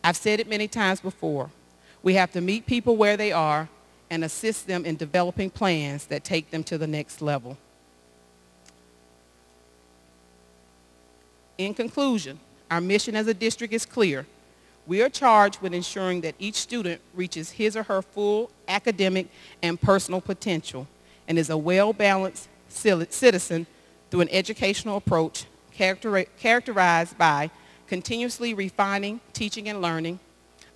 I've said it many times before. We have to meet people where they are and assist them in developing plans that take them to the next level. In conclusion, our mission as a district is clear. We are charged with ensuring that each student reaches his or her full academic and personal potential and is a well-balanced citizen through an educational approach characterized by continuously refining teaching and learning,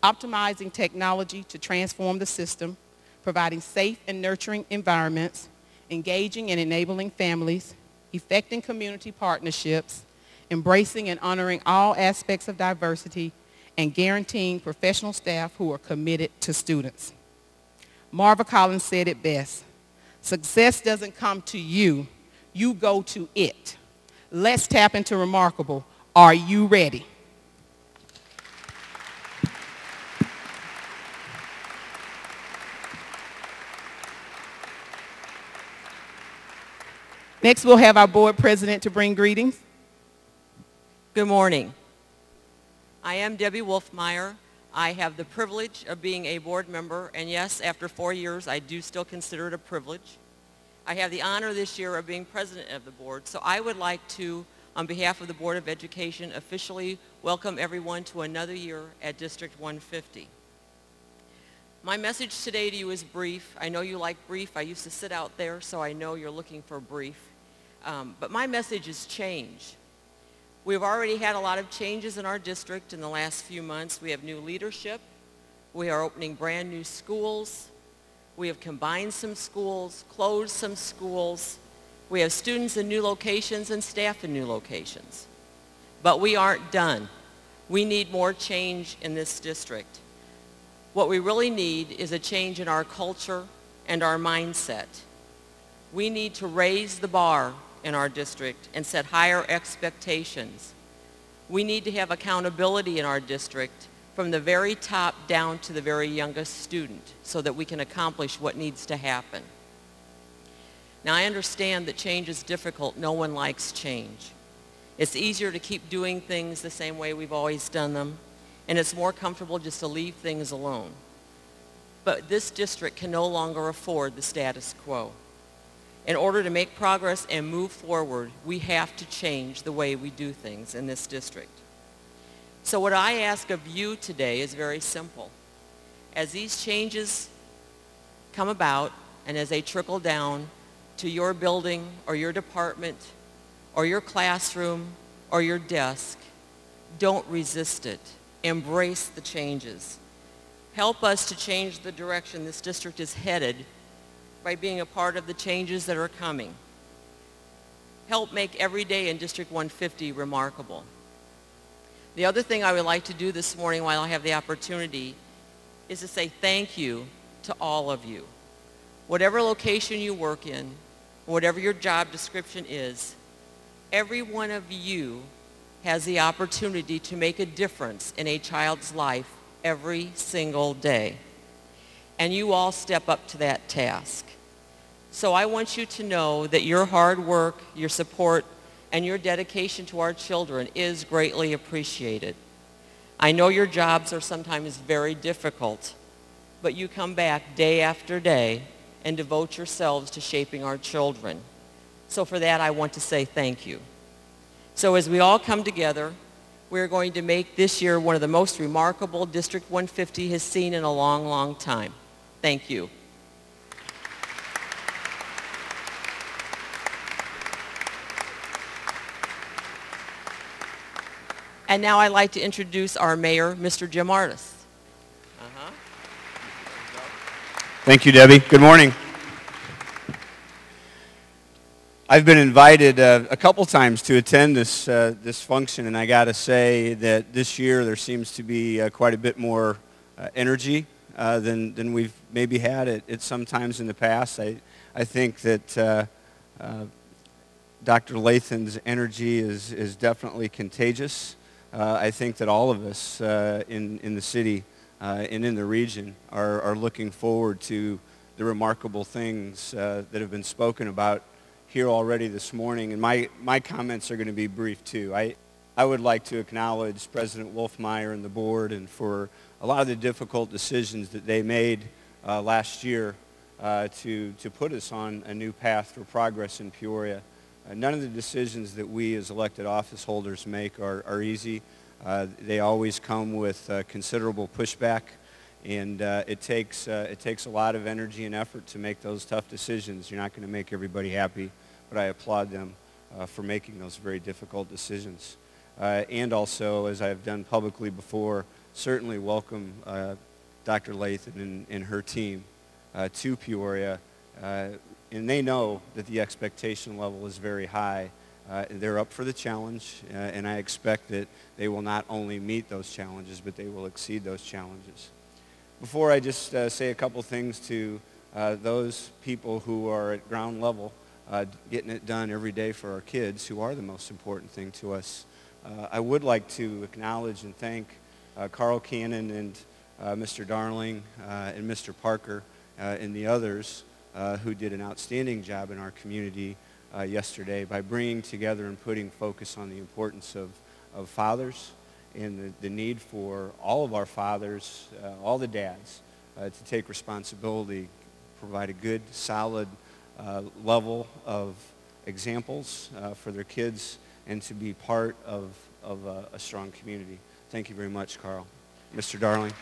optimizing technology to transform the system, providing safe and nurturing environments, engaging and enabling families, effecting community partnerships, embracing and honoring all aspects of diversity, and guaranteeing professional staff who are committed to students. Marva Collins said it best, success doesn't come to you, you go to it. Let's tap into Remarkable. Are you ready? Next, we'll have our board president to bring greetings. Good morning. I am Debbie Wolfmeyer. I have the privilege of being a board member, and yes, after 4 years, I do still consider it a privilege. I have the honor this year of being president of the board, so I would like to, on behalf of the Board of Education, officially welcome everyone to another year at District 150. My message today to you is brief. I know you like brief. I used to sit out there, so I know you're looking for brief. But my message is change. We've already had a lot of changes in our district in the last few months. We have new leadership. We are opening brand new schools. We have combined some schools, closed some schools. We have students in new locations and staff in new locations. But we aren't done. We need more change in this district. What we really need is a change in our culture and our mindset. We need to raise the bar in our district and set higher expectations. We need to have accountability in our district from the very top down to the very youngest student so that we can accomplish what needs to happen. Now, I understand that change is difficult. No one likes change. It's easier to keep doing things the same way we've always done them, and it's more comfortable just to leave things alone. But this district can no longer afford the status quo. In order to make progress and move forward, we have to change the way we do things in this district. So what I ask of you today is very simple. As these changes come about and as they trickle down to your building or your department or your classroom or your desk, don't resist it. Embrace the changes. Help us to change the direction this district is headed by being a part of the changes that are coming. Help make every day in District 150 remarkable. The other thing I would like to do this morning while I have the opportunity is to say thank you to all of you. Whatever location you work in, whatever your job description is, every one of you has the opportunity to make a difference in a child's life every single day. And you all step up to that task. So I want you to know that your hard work, your support, and your dedication to our children is greatly appreciated. I know your jobs are sometimes very difficult, but you come back day after day and devote yourselves to shaping our children. So for that, I want to say thank you. So as we all come together, we're going to make this year one of the most remarkable District 150 has seen in a long, long time. Thank you. And now I'd like to introduce our mayor, Mr. Jim Ardis. Thank you, Debbie. Good morning. I've been invited a couple times to attend this function, and I got to say that this year there seems to be quite a bit more energy than we've maybe had at some times in the past. I think that Dr. Lathan's energy is definitely contagious. I think that all of us in the city and in the region are looking forward to the remarkable things that have been spoken about here already this morning. And my comments are going to be brief too. I would like to acknowledge President Wolfmeyer and the board and for a lot of the difficult decisions that they made last year to put us on a new path for progress in Peoria. None of the decisions that we as elected office holders make are easy. They always come with considerable pushback, and it takes a lot of energy and effort to make those tough decisions. You're not going to make everybody happy, but I applaud them for making those very difficult decisions. And also, as I've done publicly before, certainly welcome Dr. Lathan and her team to Peoria. And they know that the expectation level is very high. They're up for the challenge, and I expect that they will not only meet those challenges, but they will exceed those challenges. Before I just say a couple things to those people who are at ground level, getting it done every day for our kids, who are the most important thing to us, I would like to acknowledge and thank Carl Cannon and Mr. Darling and Mr. Parker and the others who did an outstanding job in our community yesterday by bringing together and putting focus on the importance of fathers and the need for all of our fathers, all the dads, to take responsibility, provide a good, solid level of examples for their kids, and to be part of a strong community. Thank you very much, Carl. Mr. Darling.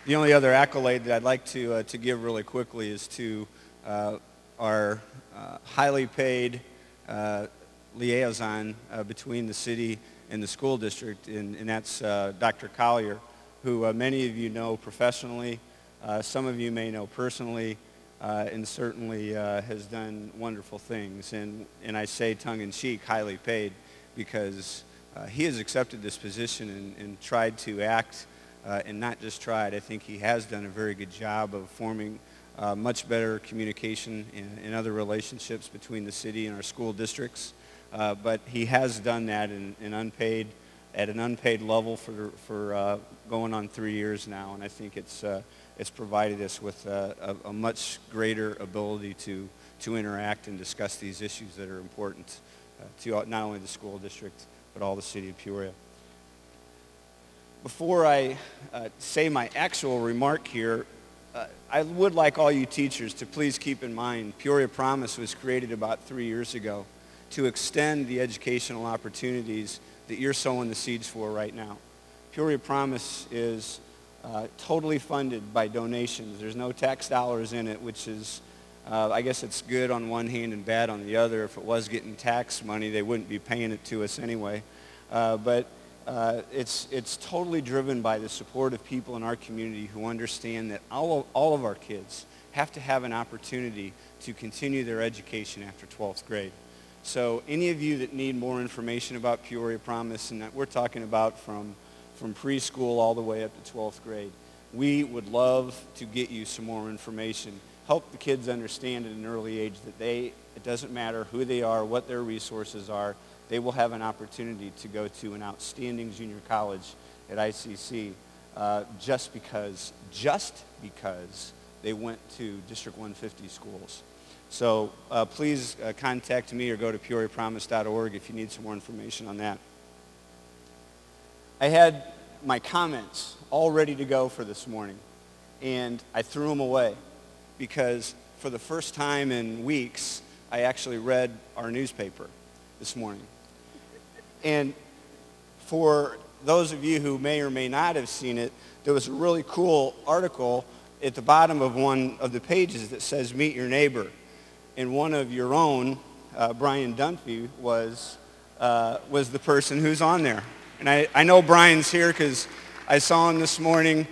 The only other accolade that I'd like to give really quickly is to our highly paid liaison between the city and the school district, and that's Dr. Collier, who many of you know professionally, some of you may know personally, and certainly has done wonderful things. And I say tongue-in-cheek, highly paid, because he has accepted this position and tried to act, and not just tried. I think he has done a very good job of forming much better communication and other relationships between the city and our school districts. But he has done that at an unpaid level for going on 3 years now, and I think it's provided us with a much greater ability to interact and discuss these issues that are important to not only the school district, but all the city of Peoria. Before I say my actual remark here, I would like all you teachers to please keep in mind Peoria Promise was created about 3 years ago to extend the educational opportunities that you're sowing the seeds for right now. Peoria Promise is totally funded by donations. There's no tax dollars in it, which is, I guess it's good on one hand and bad on the other. If it was getting tax money, they wouldn't be paying it to us anyway. But it's totally driven by the support of people in our community who understand that all of our kids have to have an opportunity to continue their education after 12th grade. So any of you that need more information about Peoria Promise, and that we're talking about from preschool all the way up to 12th grade, we would love to get you some more information. Help the kids understand at an early age that it doesn't matter who they are, what their resources are, they will have an opportunity to go to an outstanding junior college at ICC just because they went to District 150 schools. So please contact me or go to peoriapromise.org if you need some more information on that. I had my comments all ready to go for this morning, and I threw them away because for the first time in weeks, I actually read our newspaper this morning. And for those of you who may or may not have seen it, there was a really cool article at the bottom of one of the pages that says, "Meet your neighbor." And one of your own, Brian Dunphy, was the person who's on there. And I know Brian's here because I saw him this morning.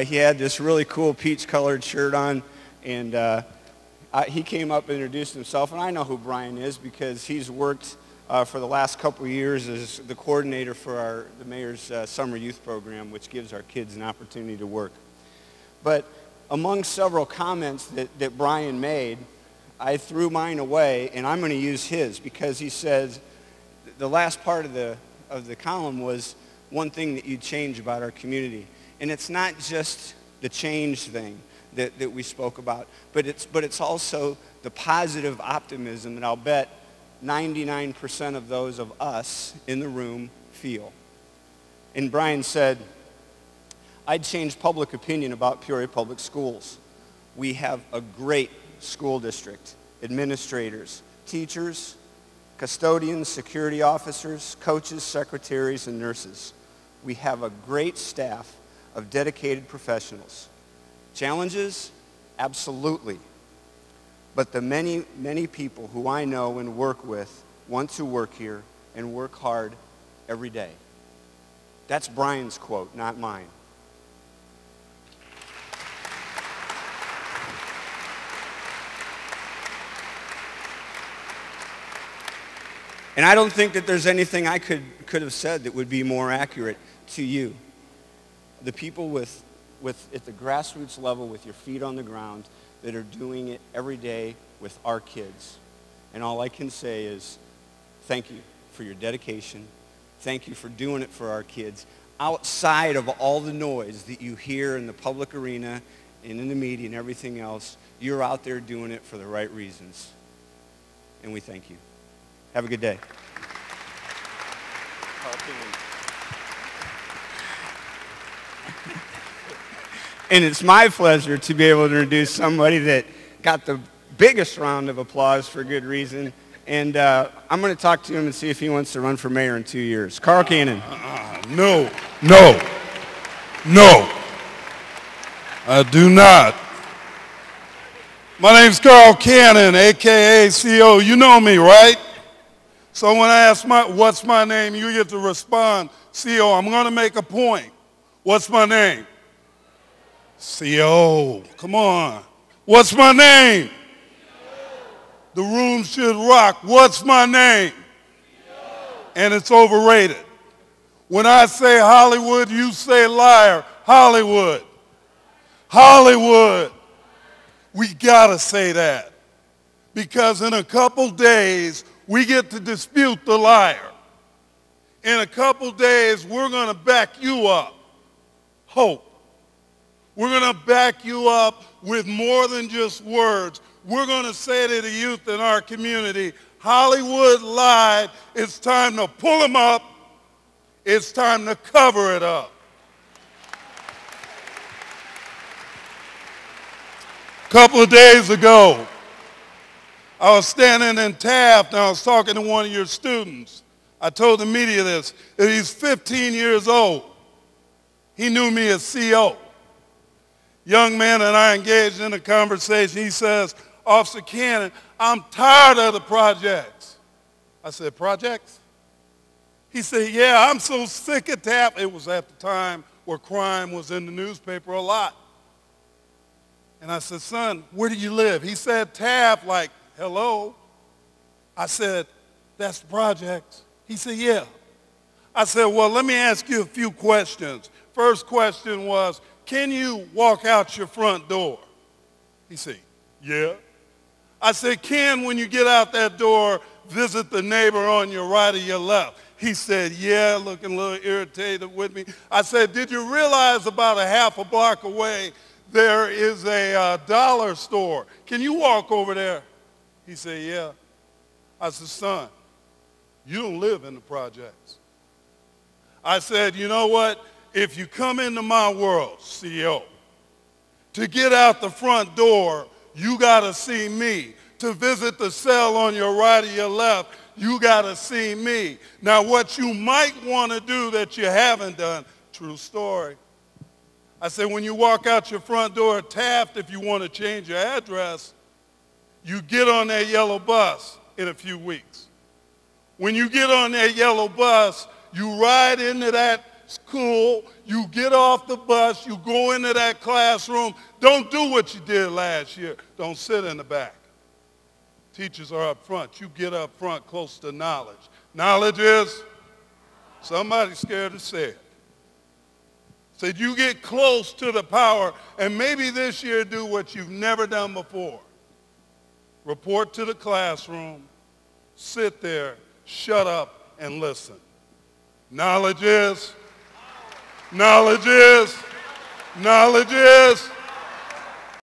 He had this really cool peach-colored shirt on, and he came up and introduced himself. And I know who Brian is because he's worked for the last couple of years as the coordinator for the mayor's summer youth program, which gives our kids an opportunity to work. But among several comments that Brian made, I threw mine away, and I'm going to use his because he says the last part of the column was one thing that you'd change about our community. And it's not just the change thing. that we spoke about. But it's also the positive optimism that I'll bet 99% of those of us in the room feel. And Brian said, I'd change public opinion about Peoria Public Schools. We have a great school district, administrators, teachers, custodians, security officers, coaches, secretaries, and nurses. We have a great staff of dedicated professionals. Challenges? Absolutely. But the many, many people who I know and work with want to work here and work hard every day. That's Brian's quote, not mine. And I don't think that there's anything I could have said that would be more accurate to you. The people with at the grassroots level with your feet on the ground that are doing it every day with our kids. And all I can say is thank you for your dedication. Thank you for doing it for our kids. Outside of all the noise that you hear in the public arena and in the media and everything else, you're out there doing it for the right reasons. And we thank you. Have a good day. And it's my pleasure to be able to introduce somebody that got the biggest round of applause for good reason. And I'm going to talk to him and see if he wants to run for mayor in 2 years. Carl Cannon. No, I do not. My name's Carl Cannon, a.k.a. CEO. You know me, right? So when I ask what's my name, you get to respond, CEO. I'm going to make a point. What's my name? CEO. Come on. What's my name? The room should rock. What's my name? And it's overrated. When I say Hollywood, you say liar. Hollywood. Hollywood. We gotta say that. Because in a couple days, we get to dispute the liar. In a couple days, we're gonna back you up. Hope. We're gonna back you up with more than just words. We're going to say to the youth in our community, Hollywood lied. It's time to pull them up. It's time to cover it up. A couple of days ago, I was standing in Taft and I was talking to one of your students. I told the media this, that he's 15 years old. He knew me as CO. Young man and I engaged in a conversation. He says, Officer Cannon, I'm tired of the projects. I said, projects? He said, yeah, I'm so sick of Taft. It was at the time where crime was in the newspaper a lot. And I said, son, where do you live? He said, Taft, like, hello. I said, that's the projects. He said, yeah. I said, well, let me ask you a few questions. First question was, can you walk out your front door? He said, yeah. I said, when you get out that door, visit the neighbor on your right or your left? He said, yeah, looking a little irritated with me. I said, did you realize about a half a block away there is a dollar store? Can you walk over there? He said, yeah. I said, son, you don't live in the projects. I said, you know what? If you come into my world, CEO, to get out the front door, you got to see me. To visit the cell on your right or your left, you got to see me. Now, what you might want to do that you haven't done, true story. I said, when you walk out your front door at Taft, if you want to change your address, you get on that yellow bus in a few weeks. When you get on that yellow bus, you ride into that school, you get off the bus, you go into that classroom. Don't do what you did last year. Don't sit in the back. Teachers are up front. You get up front close to knowledge. Knowledge is, somebody's scared to say it. Said you get close to the power, and maybe this year do what you've never done before. Report to the classroom, sit there, shut up, and listen. Knowledge is, knowledge is, knowledge is.